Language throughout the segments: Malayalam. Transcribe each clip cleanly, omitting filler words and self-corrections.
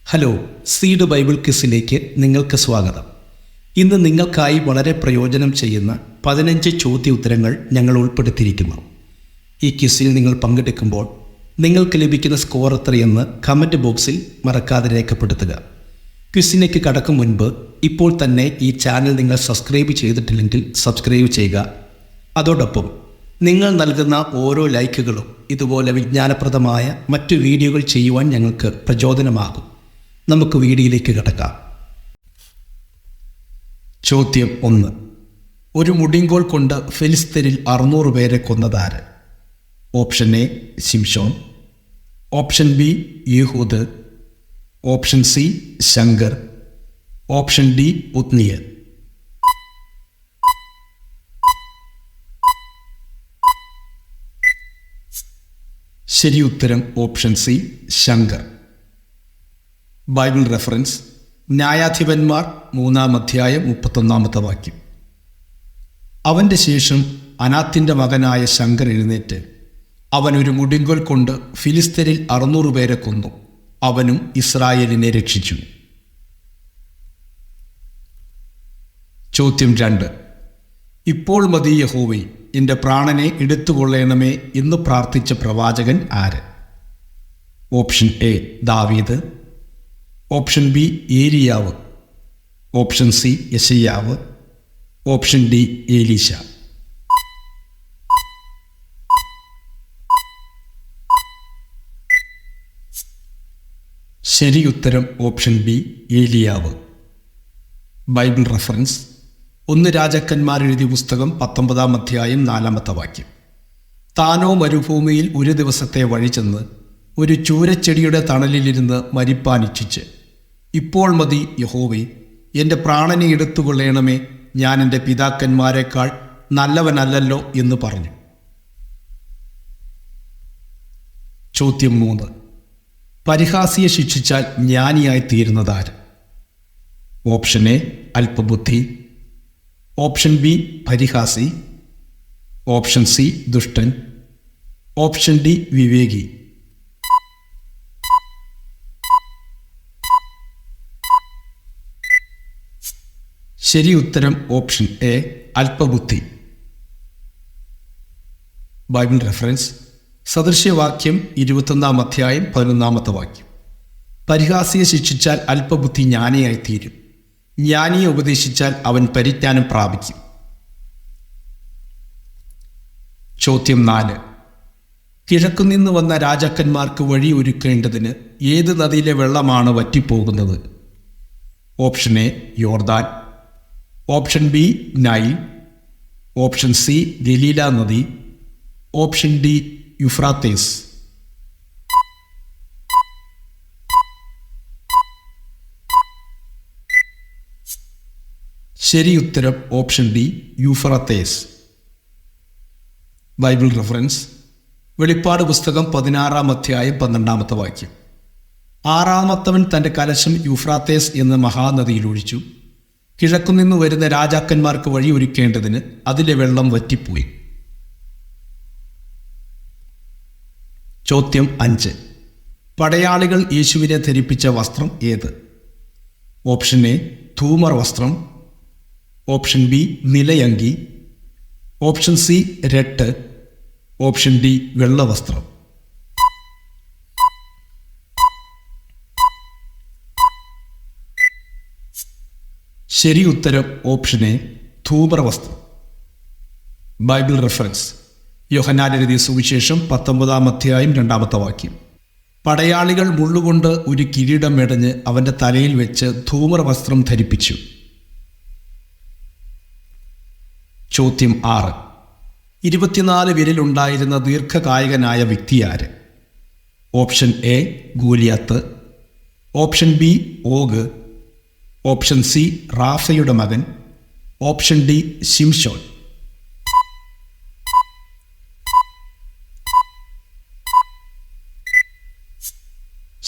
ഹലോ, സീഡ് ബൈബിൾ ക്വിസിലേക്ക് നിങ്ങൾക്ക് സ്വാഗതം. ഇന്ന് നിങ്ങൾക്കായി വളരെ പ്രയോജനം ചെയ്യുന്ന 15 ചോദ്യ ഉത്തരങ്ങൾ ഞങ്ങൾ ഉൾപ്പെടുത്തിയിരിക്കുന്നു. ഈ ക്വിസിൽ നിങ്ങൾ പങ്കെടുക്കുമ്പോൾ നിങ്ങൾക്ക് ലഭിക്കുന്ന സ്കോർ എത്രയെന്ന് കമൻറ്റ് ബോക്സിൽ മറക്കാതെ രേഖപ്പെടുത്തുക. ക്വിസിലേക്ക് കടക്കും മുൻപ് ഇപ്പോൾ തന്നെ ഈ ചാനൽ നിങ്ങൾ സബ്സ്ക്രൈബ് ചെയ്തിട്ടില്ലെങ്കിൽ സബ്സ്ക്രൈബ് ചെയ്യുക. അതോടൊപ്പം നിങ്ങൾ നൽകുന്ന ഓരോ ലൈക്കുകളും ഇതുപോലെ വിജ്ഞാനപ്രദമായ മറ്റു വീഡിയോകൾ ചെയ്യുവാൻ ഞങ്ങൾക്ക് പ്രചോദനമാകും. നമുക്ക് വീഡിയോയിലേക്ക് കടക്കാം. ചോദ്യം 1. ഒരു മുടിങ്കോൽ കൊണ്ട് ഫിലിസ്തീനിൽ 600 പേരെ കൊന്നതാര്? ഓപ്ഷൻ എ ശിംശോൻ, ഓപ്ഷൻ ബി യഹൂദ്, ഓപ്ഷൻ സി ശങ്കർ, ഓപ്ഷൻ ഡി ഉത്നിയൽ. ശരി ഉത്തരം ഓപ്ഷൻ സി ശങ്കർ. ബൈബിൾ റെഫറൻസ്: ന്യായാധിപന്മാർ 3-ാം അധ്യായം 31-ാമത്തെ വാക്യം. അവൻ്റെ ശേഷം അനാത്തിൻ്റെ മകനായ ശങ്കർ എഴുന്നേറ്റ് അവൻ ഒരു മുടിങ്കോൽ കൊണ്ട് ഫിലിസ്തീനിൽ 600 പേരെ കൊന്നു. അവനും ഇസ്രായേലിനെ രക്ഷിച്ചു. ചോദ്യം 2. ഇപ്പോൾ മതി യഹോവേ, എൻ്റെ പ്രാണനെ എടുത്തുകൊള്ളണമേ എന്ന് പ്രാർത്ഥിച്ച പ്രവാചകൻ ആര്? ഓപ്ഷൻ എ ദാവീദ്, ഓപ്ഷൻ ബി ഏലിയാവ്, ഓപ്ഷൻ സി യെശയ്യാവ്, ഓപ്ഷൻ ഡി എലീശ. ശരി ഉത്തരം ഓപ്ഷൻ ബി ഏലിയാവ്. ബൈബിൾ റെഫറൻസ്: 1 രാജാക്കന്മാർ എഴുതിയ പുസ്തകം 19-ാം അധ്യായം 4-ാമത്തെ വാക്യം. താനോ മരുഭൂമിയിൽ ഒരു ദിവസത്തെ വഴി ചെന്ന് ഒരു ചൂരച്ചെടിയുടെ തണലിലിരുന്ന് മരിപ്പാൻ ഇച്ഛിച്ച്, ഇപ്പോൾ മതി യഹോവേ, എൻ്റെ പ്രാണനെ എടുത്തുകൊള്ളണമേ, ഞാൻ എൻ്റെ പിതാക്കന്മാരെക്കാൾ നല്ലവനല്ലല്ലോ എന്ന് പറഞ്ഞു. ചോദ്യം 3. പരിഹാസിയെ ശിക്ഷിച്ചാൽ ജ്ഞാനിയായി തീരുന്നതാര്? ഓപ്ഷൻ എ അല്പബുദ്ധി, ഓപ്ഷൻ ബി പരിഹാസി, ഓപ്ഷൻ സി ദുഷ്ടൻ, ഓപ്ഷൻ ഡി വിവേകി. ശരി ഉത്തരം ഓപ്ഷൻ എ അല്പബുദ്ധി. ബൈബിൾ റെഫറൻസ്: സദൃശ്യവാക്യം 21-ാം അധ്യായം 11-ാമത്തെ വാക്യം. പരിഹാസിയെ ശിക്ഷിച്ചാൽ അല്പബുദ്ധി ജ്ഞാനിയായി തീരും, ജ്ഞാനിയെ ഉപദേശിച്ചാൽ അവൻ പരിജ്ഞാനം പ്രാപിക്കും. ചോദ്യം 4. കിഴക്കുനിന്ന് വന്ന രാജാക്കന്മാർക്ക് വഴി ഒരുക്കേണ്ടതിന് ഏത് നദിയിലെ വെള്ളമാണ് വറ്റിപ്പോകുന്നത്? ഓപ്ഷൻ എ യോർദാൻ, option B Nile, option C Galilee നദി, ഓപ്ഷൻ ഡി യുഫ്രാത്തേസ്. ശരി ഉത്തരം ഓപ്ഷൻ ഡി യൂഫ്രത്തേസ്. ബൈബിൾ റെഫറൻസ്: വെളിപ്പാട് പുസ്തകം 16-ാം അധ്യായം 12-ാമത്തെ വാക്യം. 6-ാമത്തവൻ തൻ്റെ കലശം യൂഫ്രാത്തേസ് എന്ന മഹാനദിയിൽ ഒഴിച്ചു. കിഴക്കുനിന്ന് വരുന്ന രാജാക്കന്മാർക്ക് വഴി ഒരുക്കേണ്ടതിന് അതിലെ വെള്ളം വറ്റിപ്പോയി. ചോദ്യം 5. പടയാളികൾ യേശുവിനെ ധരിപ്പിച്ച വസ്ത്രം ഏത്? ഓപ്ഷൻ എ ധൂമർ വസ്ത്രം, ഓപ്ഷൻ ബി നിലയങ്കി, ഓപ്ഷൻ സി രട്ട്, ഓപ്ഷൻ ഡി വെള്ളവസ്ത്രം. ശരി ഉത്തരം ഓപ്ഷൻ എ ധൂമർ വസ്ത്രം. ബൈബിൾ റെഫറൻസ്: യോഹന്നാൻ എഴുതിയ സുവിശേഷം 19-ാം അധ്യായം 2-ാമത്തെ വാക്യം. പടയാളികൾ മുള്ളുകൊണ്ട് ഒരു കിരീടം മെടഞ്ഞ് അവൻ്റെ തലയിൽ വെച്ച് ധൂമർ വസ്ത്രം ധരിപ്പിച്ചു. ചോദ്യം 6. 24 വിരലുണ്ടായിരുന്ന ദീർഘകായകനായ വ്യക്തിയാര്? ഓപ്ഷൻ എ ഗോലിയാത്ത്, ഓപ്ഷൻ ബി ഓഗ്, ഓപ്ഷൻ സി റാഫയുടെ മകൻ, ഓപ്ഷൻ ഡി ശിംശോൻ.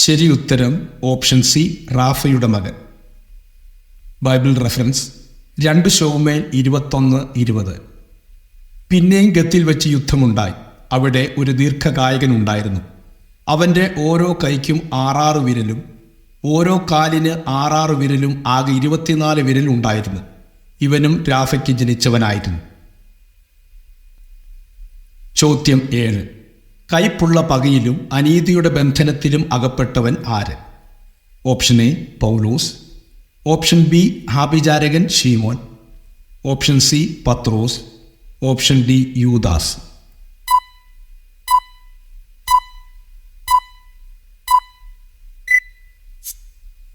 ശരി ഉത്തരം ഓപ്ഷൻ സി റാഫയുടെ മകൻ. ബൈബിൾ റെഫറൻസ്: 2 ശമൂവേൽ 21:20. പിന്നെയും ഗത്തിൽ വെച്ച് യുദ്ധമുണ്ടായി. അവിടെ ഒരു ദീർഘകായകൻ ഉണ്ടായിരുന്നു. അവൻ്റെ ഓരോ കൈക്കും 6 വിരലും ഓരോ കാലിന് 6 വിരലും ആകെ 24 വിരൽ ഉണ്ടായിരുന്നു. ഇവനും രാഫയ്ക്ക് ജനിച്ചവനായിരുന്നു. ചോദ്യം 7. കയ്പുള്ള പകയിലും അനീതിയുടെ ബന്ധനത്തിലും അകപ്പെട്ടവൻ ആര്? ഓപ്ഷൻ എ പൗലോസ്, ഓപ്ഷൻ ബി ആഭിചാരകൻ ശീമോൻ, ഓപ്ഷൻ സി പത്രോസ്, ഓപ്ഷൻ ഡി യൂദാസ്.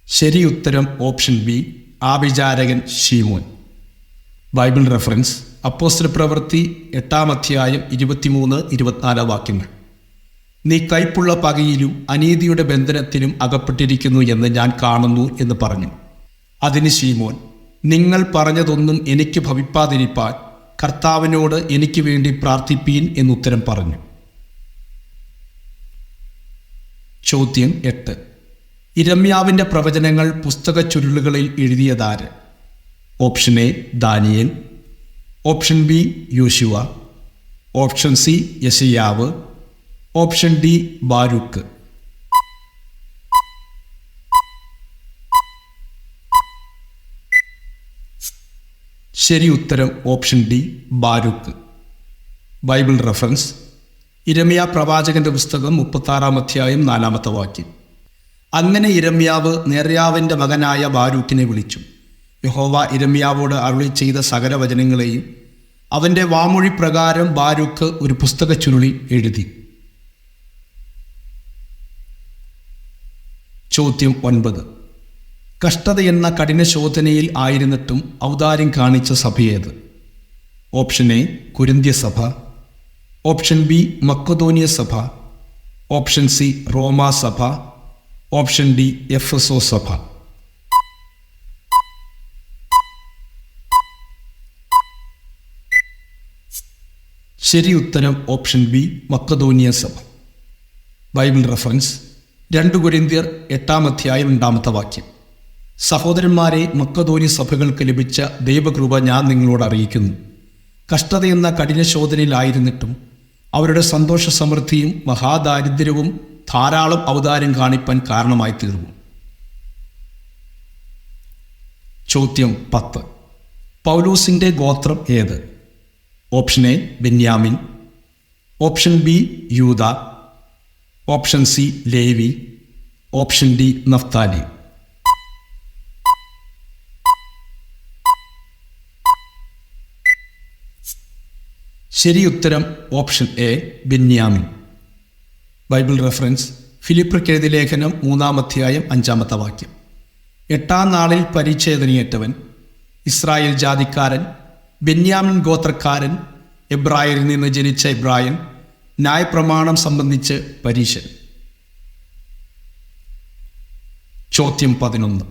ശരി ഉത്തരം ഓപ്ഷൻ ബി ആഭിചാരകൻ ശീമോൻ. ബൈബിൾ റെഫറൻസ് അപ്പോസ്തലപ്രവൃത്തി 8-ാം അധ്യായം 23-24 വാക്യങ്ങൾ. നീ കയ്പുള്ള പകയിലും അനീതിയുടെ ബന്ധനത്തിലും അകപ്പെട്ടിരിക്കുന്നു എന്ന് ഞാൻ കാണുന്നു എന്ന് പറഞ്ഞു. അതിന് ശീമോൻ, നിങ്ങൾ പറഞ്ഞതൊന്നും എനിക്ക് ഭവിപ്പാതിരിപ്പാൻ കർത്താവിനോട് എനിക്ക് വേണ്ടി പ്രാർത്ഥിപ്പീൻ എന്നുത്തരം പറഞ്ഞു. ചോദ്യം 8. യിരെമ്യാവിൻ്റെ പ്രവചനങ്ങൾ പുസ്തക ചുരുളുകളിൽ എഴുതിയതാര്? ഓപ്ഷൻ എ ദാനിയേൽ, ഓപ്ഷൻ ബി യോശുവ, ഓപ്ഷൻ സി യെശയ്യാവ്, ഓപ്ഷൻ ഡി ബാരൂക്ക്. ശരി ഉത്തരം ഓപ്ഷൻ ഡി ബാരൂക്ക്. ബൈബിൾ റെഫറൻസ് യിരെമ്യാ പ്രവാചകന്റെ പുസ്തകം 36-ാം അധ്യായം 4-ാമത്തെ വാക്യം. അങ്ങനെ യിരെമ്യാവ് നേര്യാവിൻ്റെ മകനായ ബാരൂക്കിനെ വിളിച്ചു. യഹോവ യിരെമ്യാവോട് അരുളി ചെയ്ത സകല വചനങ്ങളെയും അവൻ്റെ വാമൊഴി പ്രകാരം ബാരൂക്ക് ഒരു പുസ്തക ചുരുളിൽ എഴുതി. ചോദ്യം 9. കഷ്ടതയെന്ന കഠിന ശോധനയിൽ ആയിരുന്നിട്ടും ഔദാര്യം കാണിച്ച സഭയേത്? ഓപ്ഷൻ എ കൊരിന്ത്യ സഭ, ഓപ്ഷൻ ബി മക്കദോനിയ സഭ, ഓപ്ഷൻ സി റോമാ സഭ, ഓപ്ഷൻ ഡി എഫെസോ സഭ. ശരി ഉത്തരം ഓപ്ഷൻ ബി മക്കദോനിയ സഭ. ബൈബിൾ റെഫറൻസ് 2 കൊരിന്ത്യർ 8-ാം അധ്യായം 2-ാമത്തെ വാക്യം. സഹോദരന്മാരെ, മക്കദോന്യ സഭകൾക്ക് ലഭിച്ച ദൈവകൃപ ഞാൻ നിങ്ങളോട് അറിയിക്കുന്നു. കഷ്ടതയെന്ന കഠിന ശോധനയിലായിരുന്നിട്ടും അവരുടെ സന്തോഷ സമൃദ്ധിയും മഹാദാരിദ്ര്യവും ധാരാളം ഔദാര്യം കാണിപ്പാൻ കാരണമായി തീർന്നു. ചോദ്യം 10. പൗലോസിൻ്റെ ഗോത്രം ഏത്? ഓപ്ഷൻ എ ബെന്യാമിൻ, ഓപ്ഷൻ ബി യൂദ, ഓപ്ഷൻ സി ലേവി, ഓപ്ഷൻ ഡി നഫ്താലി. ശരി ഉത്തരം ഓപ്ഷൻ എ ബെന്യാമിൻ. ബൈബിൾ റെഫറൻസ് ഫിലിപ്പിയർക്കെഴുതിയ ലേഖനം 3-ാം അധ്യായം 5-ാമത്തെ വാക്യം. 8-ാം നാളിൽ പരിച്ഛേദനയേറ്റവൻ, ഇസ്രായേൽ ജാതിക്കാരൻ, ബെന്യാമിൻ ഗോത്രക്കാരൻ, എബ്രായരിൽ നിന്ന് ജനിച്ച എബ്രായൻ, ന്യായപ്രമാണം സംബന്ധിച്ച് പരീശൻ. ചോദ്യം 11.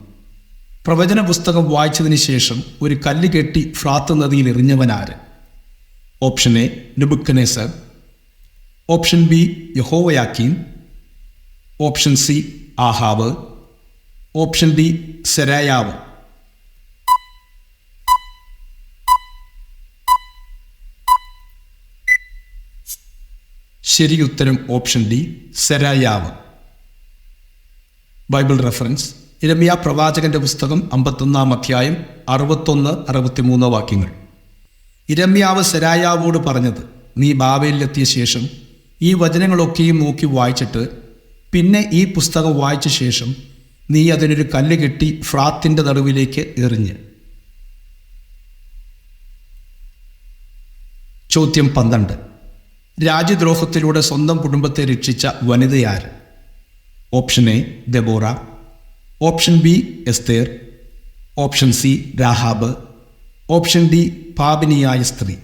പ്രവചന പുസ്തകം വായിച്ചതിന് ശേഷം ഒരു കല്ല് കെട്ടി ഫ്രാത്ത് നദിയിൽ എറിഞ്ഞവനാര്? ഓപ്ഷൻ എ നെബൂഖദ്നേസർ, ഓപ്ഷൻ ബി യഹോവയാക്കീം, ഓപ്ഷൻ സി ആഹാബ്, ഓപ്ഷൻ ഡി സെരായാവ്. ശരി ഉത്തരം ഓപ്ഷൻ ഡി സെരായാവ്. ബൈബിൾ റെഫറൻസ് യിരെമ്യാ പ്രവാചകന്റെ പുസ്തകം 51-ാം അധ്യായം 61-63 വാക്യങ്ങൾ. യിരെമ്യാവ് സെരായാവോട് പറഞ്ഞത്, നീ ബാബേലിലെത്തിയ ശേഷം ഈ വചനങ്ങളൊക്കെയും നോക്കി വായിച്ചിട്ട് പിന്നെ ഈ പുസ്തകം വായിച്ച ശേഷം നീ അതിനൊരു കല്ല് കെട്ടി ഫ്രാത്തിൻ്റെ നടുവിലേക്ക് എറിഞ്ഞ്. ചോദ്യം 12. രാജ്യദ്രോഹത്തിലൂടെ സ്വന്തം കുടുംബത്തെ രക്ഷിച്ച വനിതയാര്? ഓപ്ഷൻ എ ദെബോറ, ഓപ്ഷൻ ബി എസ്തേർ, ഓപ്ഷൻ സി രാഹാബ്, ഓപ്ഷൻ ഡി പാപിനിയായ സ്ത്രീ.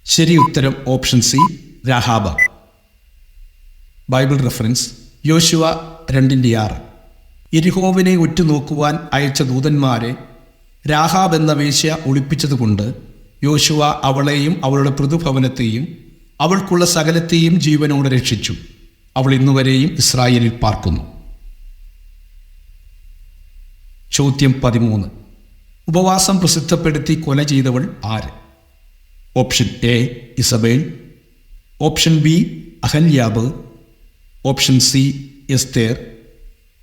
ശരി ഉത്തരം ഓപ്ഷൻ സി രാഹാബ. ബൈബിൾ റെഫറൻസ് യോശുവ 2:6. യെരിഹോവിനെ ഉറ്റുനോക്കുവാൻ അയച്ച ദൂതന്മാരെ രാഹാബ് എന്ന വേശ്യ ഒളിപ്പിച്ചതുകൊണ്ട് യോശുവ അവളെയും അവളുടെ പൃഥുഭവനത്തെയും അവൾക്കുള്ള സകലത്തെയും ജീവനോടെ രക്ഷിച്ചു. അവൾ ഇന്നുവരെയും ഇസ്രായേലിൽ പാർക്കുന്നു. ചോദ്യം 13. ഉപവാസം പ്രസിദ്ധപ്പെടുത്തി കൊല ചെയ്തവൾ ആര്? ഓപ്ഷൻ എ ഇസബേൽ, ഓപ്ഷൻ ബി അഹല്യാബ്, ഓപ്ഷൻ സി എസ്തേർ,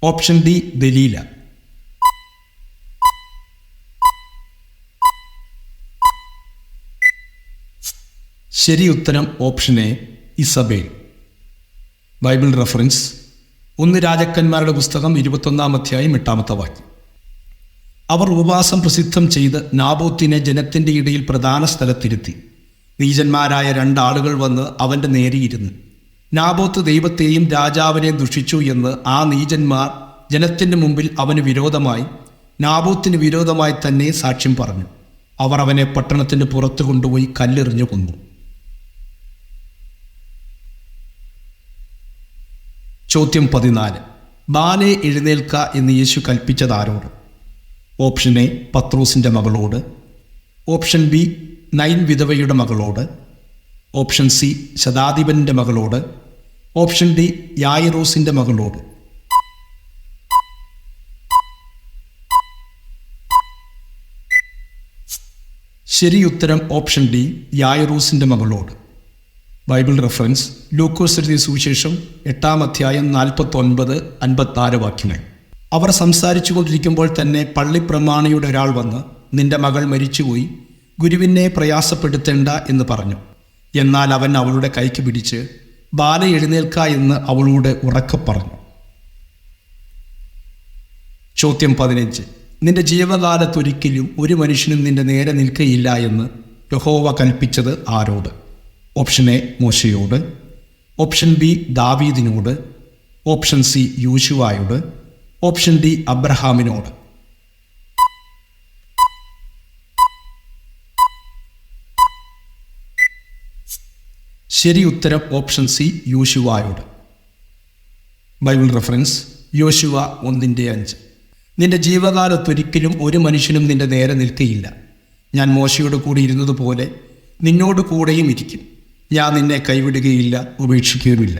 ഓപ്ഷൻ ഡി ദലീല. ശരി ഉത്തരം ഓപ്ഷൻ എ ഇസബേൽ. ബൈബിൾ റെഫറൻസ് 1 രാജാക്കന്മാരുടെ പുസ്തകം 21-ാം അധ്യായം 8-ാമത്തെ വാക്യം. അവർ ഉപവാസം പ്രസിദ്ധം ചെയ്ത് നാബോത്തിനെ ജനത്തിൻ്റെ ഇടയിൽ പ്രധാന സ്ഥലത്തിരുത്തി. നീചന്മാരായ 2 ആളുകൾ വന്ന് അവൻ്റെ നേരെയിരുന്നു. നാബോത്ത് ദൈവത്തെയും രാജാവിനെ ദുഷിച്ചു എന്ന് ആ നീചന്മാർ ജനത്തിൻ്റെ മുമ്പിൽ അവന് വിരോധമായി, നാബോത്തിന് വിരോധമായി തന്നെ സാക്ഷ്യം പറഞ്ഞു. അവർ അവനെ പട്ടണത്തിൻ്റെ പുറത്ത് കൊണ്ടുപോയി കല്ലെറിഞ്ഞു കൊന്നു. ചോദ്യം 14. ബാലെ എഴുന്നേൽക്ക എന്ന് യേശു കൽപ്പിച്ചത് ആരോട്? ഓപ്ഷൻ എ പത്രോസിൻ്റെ മകളോട്, ഓപ്ഷൻ ബി നൈൻ വിധവയുടെ മകളോട്, ഓപ്ഷൻ സി ശതാധിപൻ്റെ മകളോട്, ഓപ്ഷൻ ഡി യായിറോസിൻ്റെ മകളോട്. ശരി ഉത്തരം ഓപ്ഷൻ ഡി യായിറോസിൻ്റെ മകളോട്. ബൈബിൾ റെഫറൻസ് ലൂക്കോസ് എഴുതിയ സുവിശേഷം 8-ാം അധ്യായം 49-54 വാക്യങ്ങൾ. അവർ സംസാരിച്ചു കൊണ്ടിരിക്കുമ്പോൾ തന്നെ പള്ളിപ്രമാണിയുടെ ഒരാൾ വന്ന്, നിന്റെ മകൾ മരിച്ചുപോയി, ഗുരുവിനെ പ്രയാസപ്പെടുത്തേണ്ട എന്ന് പറഞ്ഞു. എന്നാൽ അവൻ അവളുടെ കൈക്ക് പിടിച്ച് ബാല എഴുന്നേൽക്ക എന്ന് അവളോട് ഉറക്കെ പറഞ്ഞു. ചോദ്യം 15. നിന്റെ ജീവകാലത്തൊരിക്കലും ഒരു മനുഷ്യനും നിന്റെ നേരെ നിൽക്കയില്ല എന്ന് യഹോവ കൽപ്പിച്ചത് ആരോട്? ഓപ്ഷൻ എ മോശയോട്, ഓപ്ഷൻ ബി ദാവീദിനോട്, ഓപ്ഷൻ സി യോശുവായോട്, ഓപ്ഷൻ ഡി അബ്രഹാമിനോട്. ശരി ഉത്തരം ഓപ്ഷൻ സി യോശുവായോട്. ബൈബിൾ റെഫറൻസ് യോശുവ 1:5. നിന്റെ ജീവകാലത്തൊരിക്കലും ഒരു മനുഷ്യനും നിന്റെ നേരെ നിൽക്കയില്ല. ഞാൻ മോശയോട് കൂടി ഇരുന്നതുപോലെ നിന്നോട് കൂടെയും ഇരിക്കും. ഞാൻ നിന്നെ കൈവിടുകയില്ല, ഉപേക്ഷിക്കുകയുമില്ല.